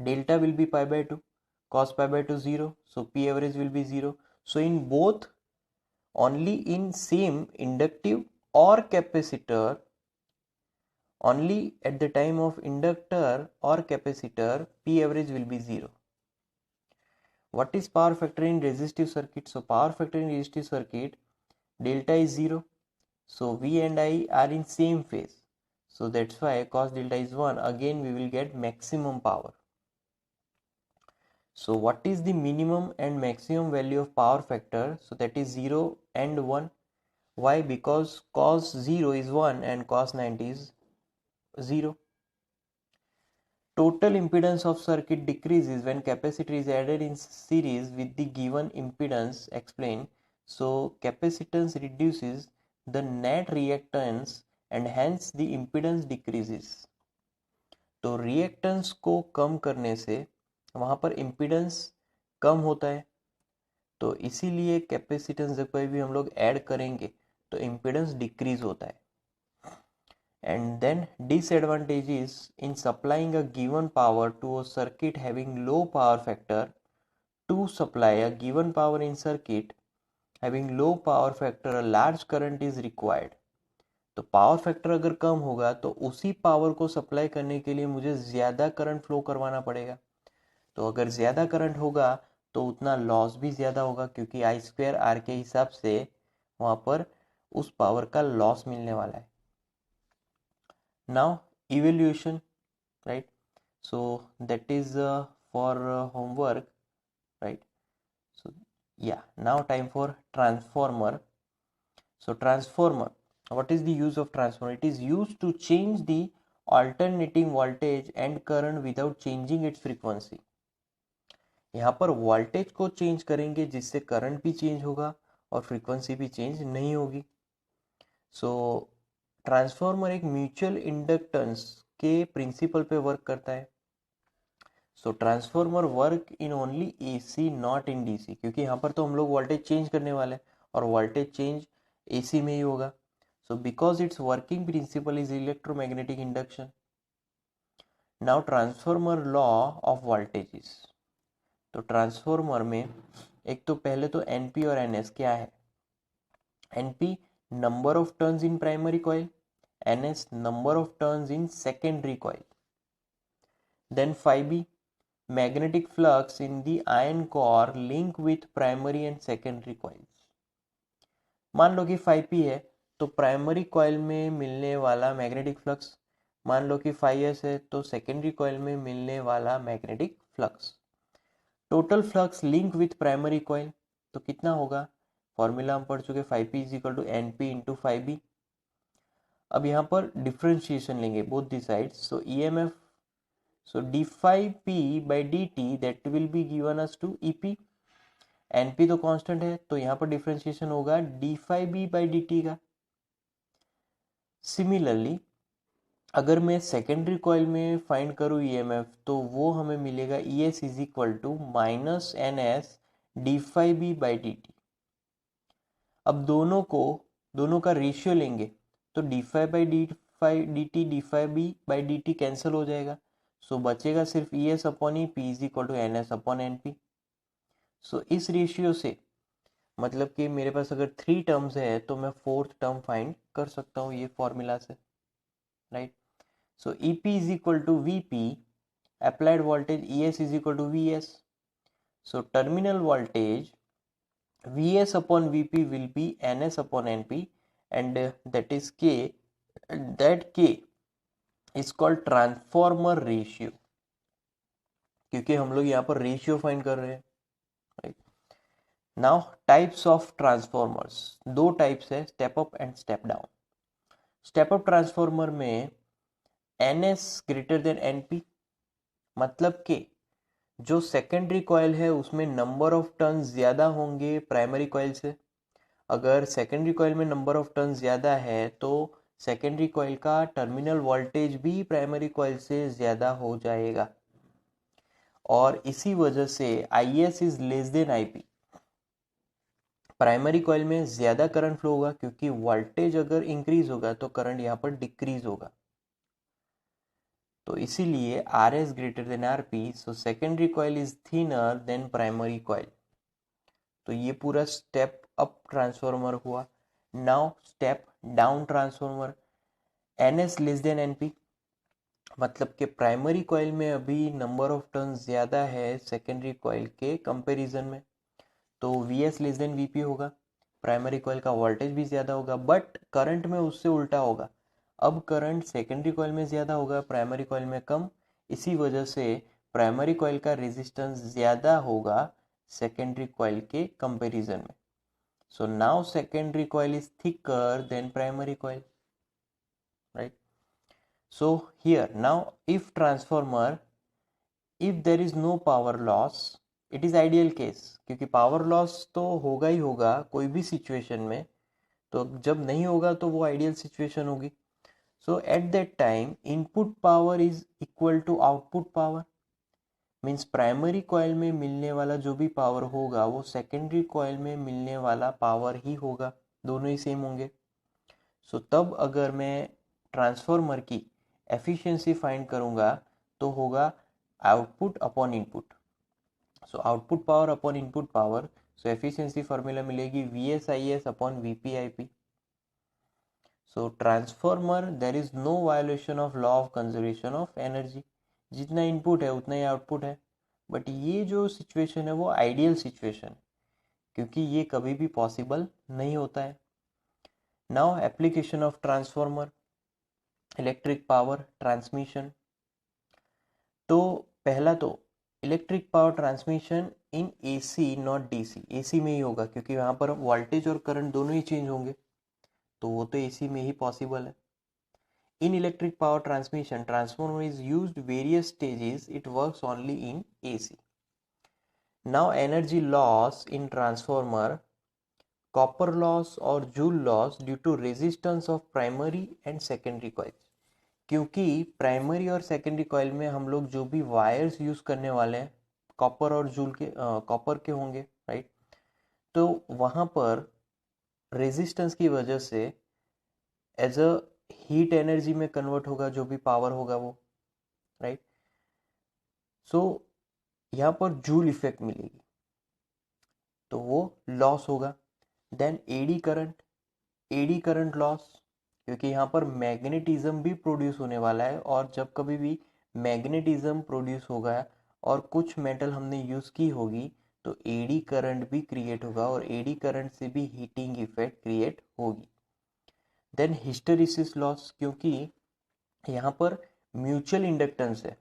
delta will be pi by 2, cos pi by 2 0, so P average will be 0. So in both, only in same inductive or capacitor, only at the time of inductor or capacitor P average will be 0. What is power factor in resistive circuit? So power factor in resistive circuit, delta is 0. So V and I are in same phase. So that's why cos delta is 1. Again we will get maximum power. So what is the minimum and maximum value of power factor? So that is 0 and 1. Why? Because cos 0 is 1 and cos 90 is 0. Total impedance of circuit decreases when capacitor is added in series with the given impedance explained. So capacitance reduces the net reactance and hence the impedance decreases. तो reactance को कम करने से वहाँ पर impedance कम होता है, तो इसीलिए कैपेसिटेंस जब कोई भी हम लोग ऐड करेंगे तो इम्पीडेंस डिक्रीज होता है. And then disadvantage is in supplying a given power to a circuit having low power factor. To supply a given power in circuit having low power factor, a large current is required. तो power factor अगर कम होगा तो उसी power को supply करने के लिए मुझे ज़्यादा करंट फ्लो करवाना पड़ेगा. तो अगर ज़्यादा करंट होगा तो उतना लॉस भी ज़्यादा होगा, क्योंकि आई स्क्वायर आर के हिसाब से वहाँ पर उस पावर का लॉस मिलने वाला है. Now evaluation, right? So that is for homework, right? So yeah, now time for transformer. So transformer, what is the use of transformer? It is used to change the alternating voltage and current without changing its frequency. यहाँ पर voltage को change करेंगे जिससे current भी change होगा और frequency भी change नहीं होगी. सो ट्रांसफॉर्मर एक म्यूचुअल इंडक्टेंस के प्रिंसिपल पे वर्क करता है. So transformer work in only AC not in DC, क्योंकि यहाँ पर तो हम लोग वोल्टेज चेंज करने वाले हैं और वोल्टेज चेंज एसी में ही होगा. So because it's working principle is electromagnetic induction. Now transformer law of voltages. तो ट्रांसफॉर्मर में एक तो पहले तो एनपी और एनएस क्या है? NP number of turns in primary coil, NS number of turns in secondary coil. Then 5b magnetic flux in the iron core link with primary and secondary coils. मान लो कि 5p है, तो primary coil में मिलने वाला magnetic flux, मान लो कि 5s है तो सेकेंडरी कॉइल में मिलने वाला magnetic flux. Total flux link with primary coil तो कितना होगा, फॉर्मूला हम पढ़ चुके, 5p is equal to NP into 5b। अब यहाँ पर डिफ्रेंशिएशन लेंगे both the sides, so EMF, so d5p by dt that will be given us to EP। NP तो कांस्टेंट है तो यहाँ पर डिफ्रेंशिएशन होगा d5b by dt का। सिमिलरली अगर मैं सेकेंडरी कॉइल में फाइंड करूँ EMF तो वो हमें मिलेगा ES is equal to minus NS d5b by dt। अब दोनों का रेशियो लेंगे तो d5 by dt d5b by dt cancel हो जाएगा, सो बचेगा सिर्फ ES upon EP is equal to NS upon NP। So इस रेशियो से मतलब कि मेरे पास अगर 3 टर्म्स है तो मैं 4th टर्म फाइंड कर सकता हूँ ये फॉर्मूला से, right. So EP is equal to VP, applied voltage ES is equal to VS. So terminal voltage VS upon VP will be NS upon NP, and that is K. That K is called transformer ratio, क्योंकि हम लोग यहाँ पर ratio find कर रहे हैं, right. Now types of transformers, दो types है, step up and step down. Step up transformer में NS ग्रेटर देन NP, मतलब कि जो सेकेंडरी कॉइल है उसमें नंबर ऑफ टर्न्स ज़्यादा होंगे प्राइमरी कॉइल से। अगर सेकेंडरी कॉइल में नंबर ऑफ टर्न्स ज़्यादा है तो सेकेंडरी कॉइल का टर्मिनल वोल्टेज भी प्राइमरी कॉइल से ज़्यादा हो जाएगा, और इसी वजह से IS is less than IP। Primary coil में ज़्यादा करंट फ्लो होगा क्योंकि वोल्टेज अगर इंक्रीज होगा तो करंट यहाँ पर डिक्रीज होगा, तो इसीलिए RS greater than RP, so secondary coil is thinner than primary coil. तो ये पूरा स्टेप अप ट्रांसफॉर्मर हुआ। Now step down transformer, NS less than NP, मतलब कि प्राइमरी कॉइल में अभी नंबर ऑफ टर्न्स ज़्यादा है सेकेंडरी कॉइल के कंपैरिजन में, तो VS लेस देन VP होगा। प्राइमरी कॉइल का वोल्टेज भी ज़्यादा होगा बट करंट में उससे उल्टा होगा, अब करंट सेकेंडरी कॉइल में ज़्यादा होगा प्राइमरी कॉइल में कम, इसी वजह से प्राइमरी कॉइल का रेजिस्टेंस ज़्यादा होगा सेकेंडरी कॉइल के कंपैरिजन में। So now secondary coil is thicker than primary coil, right. So here now if transformer, if there is no power loss, it is ideal case, क्योंकि power loss तो होगा ही होगा कोई भी सिचुएशन में, तो जब नहीं होगा तो वो आइडियल सिचुएशन होगी। So at that time input power is equal to output power, means primary coil में मिलने वाला जो भी पावर होगा वो सेकेंडरी कॉइल में मिलने वाला पावर ही होगा, दोनों ही सेम होंगे। सो तब अगर मैं ट्रांसफॉर्मर की एफिशिएंसी फाइंड करूंगा तो होगा output upon input, so output power upon input power, so efficiency formula मिलेगी VSIS upon VPIP। So transformer there is no violation of law of conservation of energy, जितना इनपुट है उतना ही output है, but ये जो सिचुएशन है वो ideal situation है क्योंकि ये कभी भी पॉसिबल नहीं होता है। Now application of transformer, electric power transmission. तो पहला तो electric power transmission in AC not DC, AC में ही होगा क्योंकि यहाँ पर वोल्टेज और करंट दोनों ही चेंज होंगे, तो वो तो AC में ही पॉसिबल है। In electric power transmission, transformer is used various stages. It works only in AC. Now energy loss in transformer, copper loss or joule loss due to resistance of primary and secondary coils. क्योंकि primary और secondary coil में हम लोग जो भी wires use करने वाले हैं कॉपर और जूल के कॉपर के होंगे, राइट। तो वहां पर रेजिस्टेंस की वजह से एज अ हीट एनर्जी में कन्वर्ट होगा जो भी पावर होगा वो, राइट। सो यहाँ पर जूल इफेक्ट मिलेगी तो वो लॉस होगा। देन एडी करंट लॉस, क्योंकि यहाँ पर मैग्नेटिज्म भी प्रोड्यूस होने वाला है, और जब कभी भी मैग्नेटिज्म प्रोड्यूस होगा और कुछ मेटल हमने यूज़ की होगी तो एडी करंट भी क्रिएट होगा और एडी करंट से भी हीटिंग इफेक्ट क्रिएट होगी। देन हिस्टेरिसिस लॉस, क्योंकि यहाँ पर म्यूचुअल इंडक्टेंस है,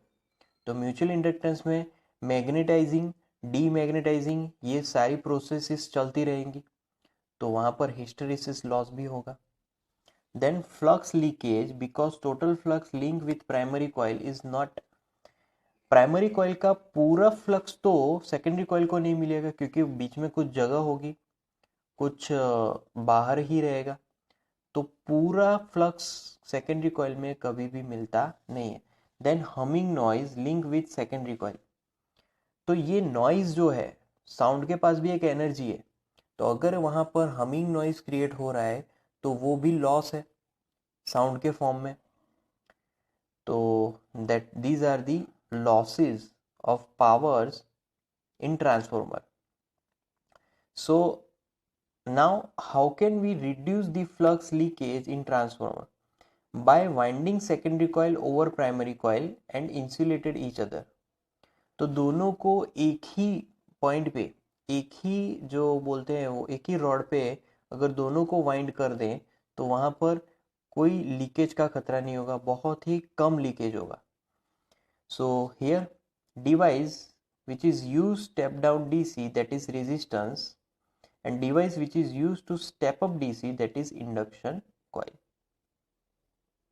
तो म्यूचुअल इंडक्टेंस में मैग्नेटाइजिंग, डीमैग्नेटाइजिंग ये सारी प्रोसेसेस चलती रहेंगी, तो वहाँ पर हिस्टेरिसिस लॉस भी होगा। Then flux leakage, because total flux link with primary coil is not, primary coil का पूरा फ्लक्स तो सेकेंडरी कॉइल को नहीं मिलेगा क्योंकि बीच में कुछ जगह होगी, कुछ बाहर ही रहेगा, तो पूरा फ्लक्स सेकेंडरी कॉइल में कभी भी मिलता नहीं है। Then humming noise link with secondary coil, तो ये नॉइज जो है, साउंड के पास भी एक एनर्जी है, तो अगर वहां पर हमिंग नॉइज क्रिएट हो रहा है तो वो भी लॉस है साउंड के फॉर्म में। तो that these are the losses of powers in transformer. So now how can we reduce the flux leakage in transformer? By winding secondary coil over primary coil and insulated each other. तो दोनों को एक ही point पे, एक ही जो बोलते हैं वो एक ही रॉड पे अगर दोनों को वाइंड कर दें तो वहां पर कोई लीकेज का खतरा नहीं होगा, बहुत ही कम लीकेज होगा। So here device which is used step down DC, that is resistance, and device which is used to step up DC, that is induction coil.